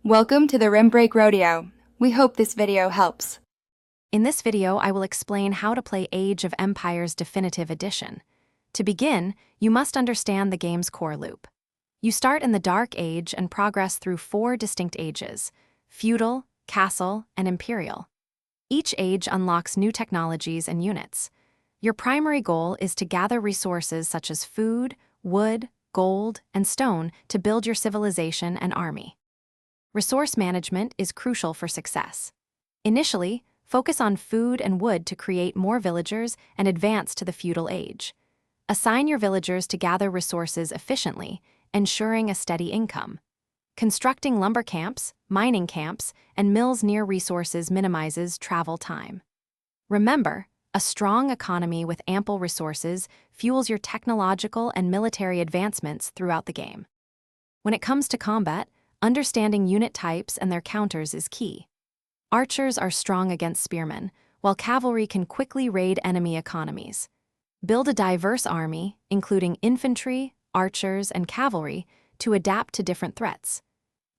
Welcome to the Rim Break Rodeo. We hope this video helps. In this video, I will explain how to play Age of Empires Definitive Edition. To begin, you must understand the game's core loop. You start in the Dark Age and progress through 4 distinct ages: Feudal, Castle, and Imperial. Each age unlocks new technologies and units. Your primary goal is to gather resources such as food, wood, gold, and stone to build your civilization and army. Resource management is crucial for success. Initially, focus on food and wood to create more villagers and advance to the feudal age. Assign your villagers to gather resources efficiently, ensuring a steady income. Constructing lumber camps, mining camps, and mills near resources minimizes travel time. Remember, a strong economy with ample resources fuels your technological and military advancements throughout the game. When it comes to combat, understanding unit types and their counters is key. Archers are strong against spearmen, while cavalry can quickly raid enemy economies. Build a diverse army, including infantry, archers, and cavalry, to adapt to different threats.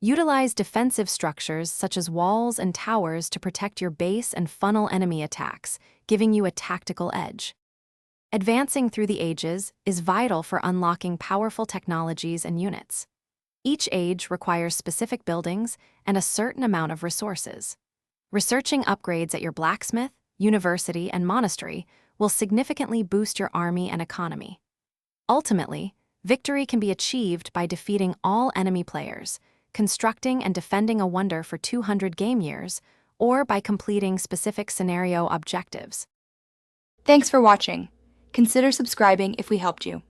Utilize defensive structures such as walls and towers to protect your base and funnel enemy attacks, giving you a tactical edge. Advancing through the ages is vital for unlocking powerful technologies and units. Each age requires specific buildings and a certain amount of resources. Researching upgrades at your blacksmith, university, and monastery will significantly boost your army and economy. Ultimately, victory can be achieved by defeating all enemy players, constructing and defending a wonder for 200 game years, or by completing specific scenario objectives. Thanks for watching. Consider subscribing if we helped you.